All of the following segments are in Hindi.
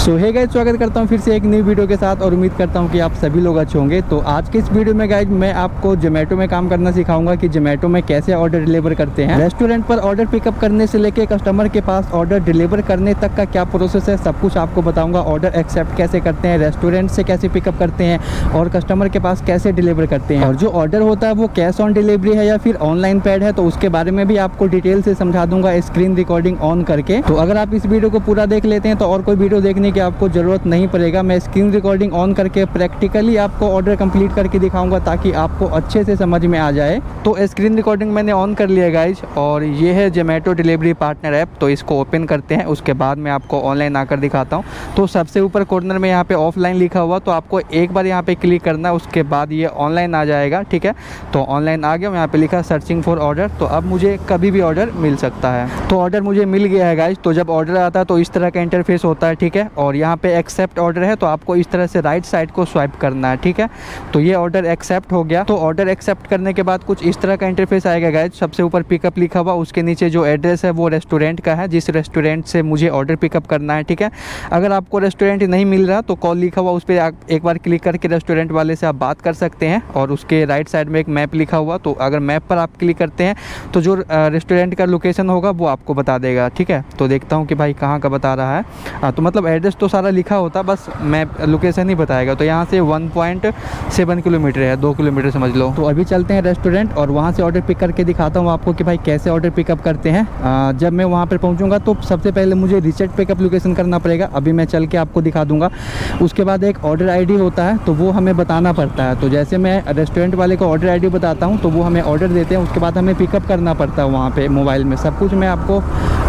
सो हे गाइस, स्वागत करता हूं फिर से एक नई वीडियो के साथ और उम्मीद करता हूं कि आप सभी लोग अच्छे होंगे। तो आज के इस वीडियो में गाइस मैं आपको जोमेटो में काम करना सिखाऊंगा कि जोमेटो में कैसे ऑर्डर डिलीवर करते हैं। रेस्टोरेंट पर ऑर्डर पिकअप करने से लेके कस्टमर के पास ऑर्डर डिलीवर करने तक का क्या प्रोसेस है, सब कुछ आपको बताऊंगा। ऑर्डर एक्सेप्ट कैसे करते हैं, रेस्टोरेंट से कैसे पिकअप करते हैं और कस्टमर के पास कैसे डिलीवर करते हैं, और जो ऑर्डर होता है वो कैश ऑन डिलीवरी है या फिर ऑनलाइन पेड है, तो उसके बारे में भी आपको डिटेल से समझा दूंगा स्क्रीन रिकॉर्डिंग ऑन करके। तो अगर आप इस वीडियो को पूरा देख लेते हैं तो और कोई वीडियो देखने की आपको जरूरत नहीं पड़ेगा। मैं स्क्रीन रिकॉर्डिंग ऑन करके प्रैक्टिकली आपको ऑर्डर कंप्लीट करके दिखाऊंगा ताकि आपको अच्छे से समझ में आ जाए। तो स्क्रीन रिकॉर्डिंग मैंने ऑन कर लिया गाइज, और ये है जोमेटो डिलीवरी पार्टनर ऐप। तो इसको ओपन करते हैं, उसके बाद मैं आपको ऑनलाइन आकर दिखाता हूँ। तो सबसे ऊपर कॉर्नर में यहाँ पे ऑफलाइन लिखा हुआ, तो आपको एक बार यहाँ पे क्लिक करना है, उसके बाद ये ऑनलाइन आ जाएगा। ठीक है, तो ऑनलाइन आ गया। यहाँ पे लिखा सर्चिंग फॉर ऑर्डर, तो अब मुझे कभी भी ऑर्डर मिल सकता है। तो ऑर्डर मुझे मिल गया है गाइज। तो जब ऑर्डर आता है तो इस तरह का इंटरफेस होता है। ठीक है, और यहाँ पे एक्सेप्ट ऑर्डर है, तो आपको इस तरह से राइट साइड को स्वाइप करना है। ठीक है, तो ये ऑर्डर एक्सेप्ट हो गया। तो ऑर्डर एक्सेप्ट करने के बाद कुछ इस तरह का इंटरफेस आएगा गाइज। सबसे ऊपर पिकअप लिखा हुआ, उसके नीचे जो एड्रेस है वो रेस्टोरेंट का है, जिस रेस्टोरेंट से मुझे ऑर्डर पिकअप करना है। ठीक है, अगर आपको रेस्टोरेंट नहीं मिल रहा तो कॉल लिखा हुआ, उस पर एक बार क्लिक करके रेस्टोरेंट वाले से आप बात कर सकते हैं। और उसके राइट साइड में एक मैप लिखा हुआ, तो अगर मैप पर आप क्लिक करते हैं तो जो रेस्टोरेंट का लोकेशन होगा वो आपको बता देगा। ठीक है, तो देखता हूँ कि भाई कहाँ का बता रहा है। तो मतलब एड्रेस तो सारा लिखा होता, बस मैप लोकेशन ही बताएगा। तो यहाँ से 1.7 किलोमीटर है, 2 किलोमीटर समझ लो। तो अभी चलते हैं रेस्टोरेंट और वहाँ से ऑर्डर पिक करके दिखाता हूँ आपको कि भाई कैसे ऑर्डर पिकअप करते हैं। जब मैं वहाँ पर पहुँचूँगा तो सबसे पहले मुझे रिसेट पिकअप लोकेशन करना पड़ेगा, अभी मैं चल के आपको दिखा दूँगा। उसके बाद एक ऑर्डर ID होता है, तो वो हमें बताना पड़ता है। तो जैसे मैं रेस्टोरेंट वाले को ऑर्डर ID बताता हूँ तो वो हमें ऑर्डर देते हैं, उसके बाद हमें पिकअप करना पड़ता है वहाँ पर मोबाइल में। सब कुछ मैं आपको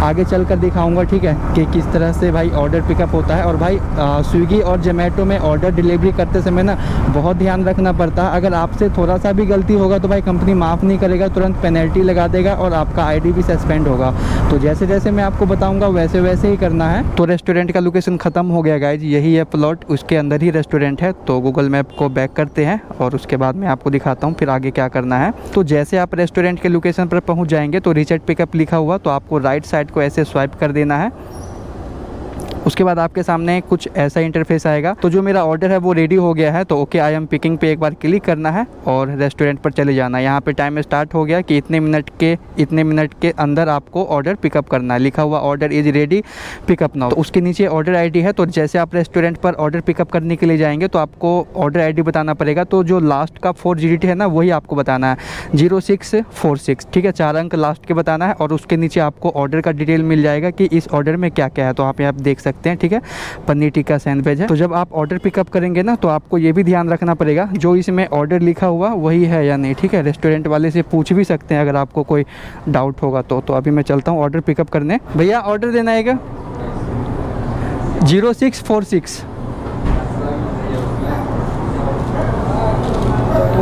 आगे चल कर दिखाऊँगा। ठीक है, कि किस तरह से भाई ऑर्डर पिकअप होता है। और भाई स्विगी और जोमेटो में ऑर्डर डिलीवरी करते समय ना बहुत ध्यान रखना पड़ता है। अगर आपसे थोड़ा सा भी गलती होगा तो भाई कंपनी माफ़ नहीं करेगा, तुरंत पेनल्टी लगा देगा और आपका ID भी सस्पेंड होगा। तो जैसे जैसे मैं आपको बताऊंगा वैसे वैसे ही करना है। तो रेस्टोरेंट का लोकेशन ख़त्म हो गया गाइज, यही है प्लॉट, उसके अंदर ही रेस्टोरेंट है। तो गूगल मैप को बैक करते हैं और उसके बाद मैं आपको दिखाता हूँ फिर आगे क्या करना है। तो जैसे आप रेस्टोरेंट के लोकेशन पर पहुँच जाएंगे तो रिसेट पिकअप लिखा हुआ, तो आपको राइट साइड को ऐसे स्वाइप कर देना है। उसके बाद आपके सामने कुछ ऐसा इंटरफेस आएगा। तो जो मेरा ऑर्डर है वो रेडी हो गया है, तो ओके आई एम पिकिंग पे एक बार क्लिक करना है और रेस्टोरेंट पर चले जाना है। यहाँ पे टाइम स्टार्ट हो गया कि इतने मिनट के अंदर आपको ऑर्डर पिकअप करना है। लिखा हुआ order is ready pickup now, तो उसके नीचे ऑर्डर ID है। तो जैसे आप रेस्टोरेंट पर ऑर्डर पिकअप करने के लिए जाएंगे तो आपको ऑर्डर ID बताना पड़ेगा। तो जो लास्ट का 4 डिजिट है ना वही आपको बताना है, 0646। ठीक है, 4 अंक लास्ट के बताना है और उसके नीचे आपको ऑर्डर का डिटेल मिल जाएगा कि इस ऑर्डर में क्या क्या है। तो आप यहाँ देख सकते हैं। ठीक है, पनीर टिक्का सैंडविच है। तो जब आप ऑर्डर पिकअप करेंगे ना तो आपको ये भी ध्यान रखना पड़ेगा जो इसमें ऑर्डर लिखा हुआ वही है या नहीं। ठीक है, रेस्टोरेंट वाले से पूछ भी सकते हैं अगर आपको कोई डाउट होगा तो अभी मैं चलता हूँ ऑर्डर पिकअप करने। भैया ऑर्डर देना है क्या? 0646।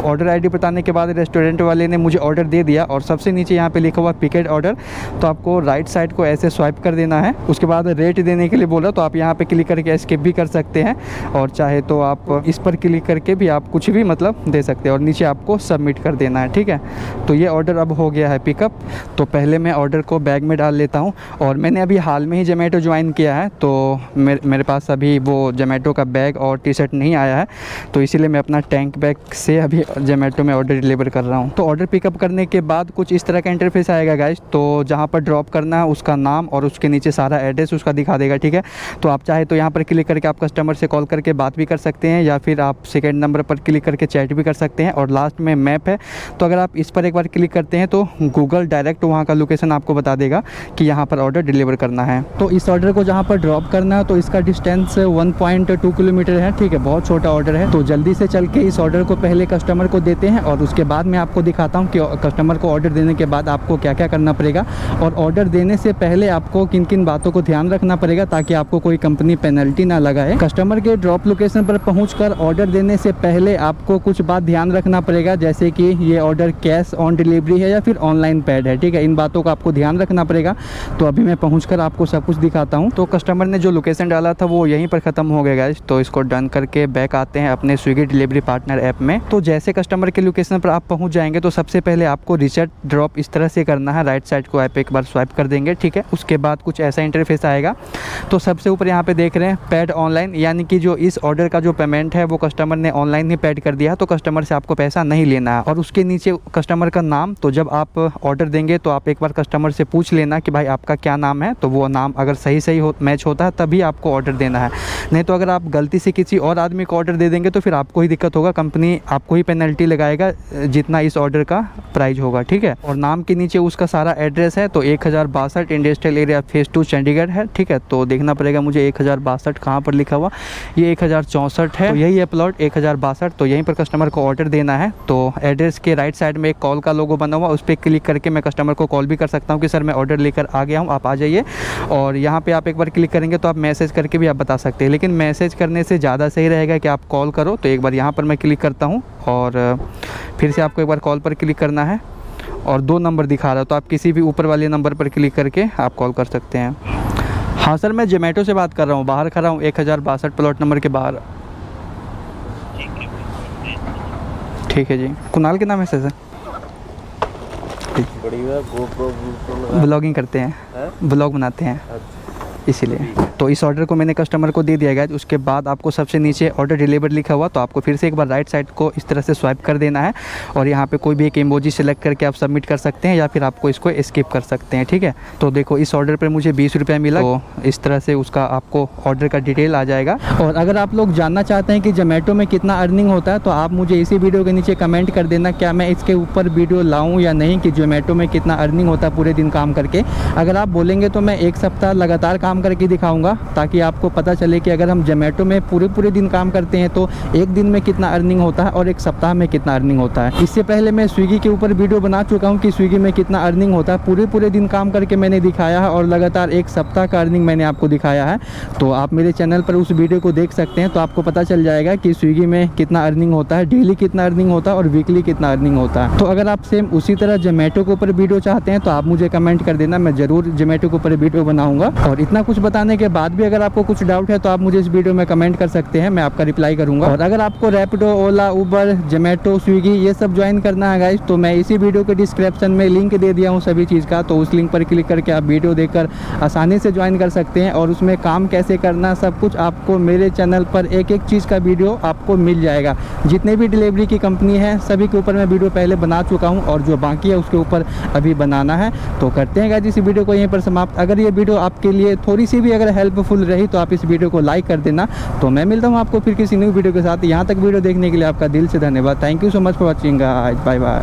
ऑर्डर ID बताने के बाद रेस्टोरेंट वाले ने मुझे ऑर्डर दे दिया और सबसे नीचे यहाँ पे लिखा हुआ पिकेड ऑर्डर, तो आपको राइट साइड को ऐसे स्वाइप कर देना है। उसके बाद रेट देने के लिए बोला, तो आप यहाँ पे क्लिक करके स्किप भी कर सकते हैं और चाहे तो आप इस पर क्लिक करके भी आप कुछ भी मतलब दे सकते हैं और नीचे आपको सबमिट कर देना है। ठीक है, तो ये ऑर्डर अब हो गया है पिकअप। तो पहले मैं ऑर्डर को बैग में डाल लेता हूँ और मैंने अभी हाल में ही जोमेटो ज्वाइन किया है, तो मेरे पास अभी वो जोमेटो का बैग और टी-शर्ट नहीं आया है, तो इसीलिए मैं अपना टैंक बैग से अभी जोमेटो में ऑर्डर डिलीवर कर रहा हूँ। तो ऑर्डर पिकअप करने के बाद कुछ इस तरह का इंटरफेस आएगा गाइस। तो जहाँ पर ड्रॉप करना है उसका नाम और उसके नीचे सारा एड्रेस उसका दिखा देगा। ठीक है, तो आप चाहे तो यहाँ पर क्लिक करके आप कस्टमर से कॉल करके बात भी कर सकते हैं या फिर आप सेकंड नंबर पर क्लिक करके चैट भी कर सकते हैं। और लास्ट में मैप है, तो अगर आप इस पर एक बार क्लिक करते हैं तो गूगल डायरेक्ट वहाँ का लोकेशन आपको बता देगा कि यहाँ पर ऑर्डर डिलीवर करना है। तो इस ऑर्डर को जहाँ पर ड्रॉप करना है तो इसका डिस्टेंस 1.2 किलोमीटर है। ठीक है, बहुत छोटा ऑर्डर है। तो जल्दी से चल के इस ऑर्डर को पहले कस्टमर को देते हैं और उसके बाद मैं आपको दिखाता हूं कि कस्टमर को ऑर्डर देने के बाद आपको क्या क्या करना पड़ेगा और ऑर्डर देने से पहले आपको किन किन बातों को ध्यान रखना पड़ेगा ताकि आपको कोई कंपनी पेनल्टी ना लगाए। कस्टमर के ड्रॉप लोकेशन पर पहुंचकर ऑर्डर देने से पहले आपको कुछ बात ध्यान रखना पड़ेगा, जैसे कि ये ऑर्डर कैश ऑन डिलीवरी है या फिर ऑनलाइन पेड है। ठीक है, इन बातों का आपको ध्यान रखना पड़ेगा। तो अभी मैं पहुँच आपको सब कुछ दिखाता हूँ। तो कस्टमर ने जो लोकेशन डाला था वो यहीं पर ख़त्म हो गया गाइस। तो इसको डन करके बैक आते हैं अपने स्विगी डिलीवरी पार्टनर ऐप में। तो जैसे कस्टमर के लोकेशन पर आप पहुंच जाएंगे तो सबसे पहले आपको रिसेट ड्रॉप इस तरह से करना है, राइट साइड को आप एक बार स्वाइप कर देंगे, ठीक है। उसके बाद कुछ ऐसा इंटरफेस आएगा। तो सबसे ऊपर यहाँ पे देख रहे हैं पेड ऑनलाइन, यानी कि जो इस ऑर्डर का जो पेमेंट है वो कस्टमर ने ऑनलाइन ही पेड कर दिया, तो कस्टमर से आपको पैसा नहीं लेना है। और उसके नीचे कस्टमर का नाम, तो जब आप ऑर्डर देंगे तो आप एक बार कस्टमर से पूछ लेना कि भाई आपका क्या नाम है, तो वो नाम अगर सही मैच होता है तभी आपको ऑर्डर देना है। नहीं तो अगर आप गलती से किसी और आदमी को ऑर्डर दे देंगे तो फिर आपको ही दिक्कत होगा, कंपनी आपको ही पेनल्टी लगाएगा जितना इस ऑर्डर का प्राइस होगा, ठीक है। और नाम के नीचे उसका सारा एड्रेस है, तो 1062 इंडस्ट्रियल एरिया फेज़ 2 चंडीगढ़ है, ठीक है। तो देखना पड़ेगा मुझे 1062 कहाँ पर लिखा हुआ, ये 1064 है, तो यही है प्लॉट 1062। तो यहीं पर कस्टमर को ऑर्डर देना है। तो एड्रेस के राइट साइड में एक कॉल का लोगो बना हुआ, उस पर क्लिक करके मैं कस्टमर को कॉल भी कर सकता हूँ कि सर मैं ऑर्डर लेकर आ गया हूँ, आप आ जाइए। और यहाँ पे आप एक बार क्लिक करेंगे तो आप मैसेज करके भी आप बता सकते हैं, लेकिन मैसेज करने से ज़्यादा सही रहेगा कि आप कॉल करो। तो एक बार यहाँ पर मैं क्लिक करता हूँ और फिर से आपको एक बार कॉल पर क्लिक करना है और 2 नंबर दिखा रहा है, तो आप किसी भी ऊपर वाले नंबर पर क्लिक करके आप कॉल कर सकते हैं। हाँ सर, मैं जोमेटो से बात कर रहा हूँ, बाहर खड़ा हूँ 1062 प्लॉट नंबर के बाहर। ठीक है जी, कुणाल के नाम है सर। ब्लॉगिंग करते हैं, ब्लॉग बनाते हैं इसीलिए। तो इस ऑर्डर को मैंने कस्टमर को दे दिया गया। उसके बाद आपको सबसे नीचे ऑर्डर डिलीवर लिखा हुआ, तो आपको फिर से एक बार राइट साइड को इस तरह से स्वाइप कर देना है और यहाँ पे कोई भी एक इमोजी सेलेक्ट करके आप सबमिट कर सकते हैं या फिर आपको इसको स्किप कर सकते हैं, ठीक है। तो देखो इस ऑर्डर पर मुझे 20 रुपये मिला, तो इस तरह से उसका आपको ऑर्डर का डिटेल आ जाएगा। और अगर आप लोग जानना चाहते हैं कि जोमेटो में कितना अर्निंग होता है तो आप मुझे इसी वीडियो के नीचे कमेंट कर देना, क्या मैं इसके ऊपर वीडियो लाऊँ या नहीं कि जोमेटो में कितना अर्निंग होता है पूरे दिन काम करके। अगर आप बोलेंगे तो मैं 1 सप्ताह लगातार काम करके दिखाऊंगा, ताकि आपको पता चले कि अगर हम जोमेटो में पूरे दिन काम करते हैं तो एक दिन में कितना अर्निंग होता है और एक सप्ताह में कितना अर्निंग होता है। इससे पहले मैं स्विगी के ऊपर वीडियो बना चुका हूं कि स्विगी में कितना अर्निंग होता है, पूरे दिन काम करके मैंने दिखाया है और लगातार 1 सप्ताह का अर्निंग मैंने आपको दिखाया है। तो आप मेरे चैनल पर उस वीडियो को देख सकते हैं, तो आपको पता चल जाएगा कि स्विगी में कितना अर्निंग होता है, डेली कितना अर्निंग होता है और वीकली कितना अर्निंग होता है। तो अगर आप सेम उसी तरह जोमेटो के ऊपर वीडियो चाहते हैं तो आप मुझे कमेंट कर देना, मैं ज़रूर जोमेटो के ऊपर वीडियो बनाऊँगा। और इतना कुछ बताने के बाद भी अगर आपको कुछ डाउट है तो आप मुझे इस वीडियो में कमेंट कर सकते हैं, मैं आपका रिप्लाई करूंगा। और अगर आपको रैपिडो, ओला, उबर, जोमेटो, स्विगी ये सब ज्वाइन करना है गाइस, तो मैं इसी वीडियो के डिस्क्रिप्शन में लिंक दे दिया हूं सभी चीज़ का, तो उस लिंक पर क्लिक करके आप वीडियो देखकर आसानी से ज्वाइन कर सकते हैं। और उसमें काम कैसे करना सब कुछ आपको मेरे चैनल पर एक चीज़ का वीडियो आपको मिल जाएगा। जितने भी डिलीवरी की कंपनी है सभी के ऊपर मैं वीडियो पहले बना चुका हूँ और जो बाकी है उसके ऊपर अभी बनाना है। तो करते हैं गाइस इस वीडियो को यहीं पर समाप्त। अगर ये वीडियो आपके लिए थोड़ी सी भी अगर हेल्पफुल रही तो आप इस वीडियो को लाइक कर देना। तो मैं मिलता हूँ आपको फिर किसी न्यू वीडियो के साथ। यहाँ तक वीडियो देखने के लिए आपका दिल से धन्यवाद। Thank you so much for watching guys, bye bye.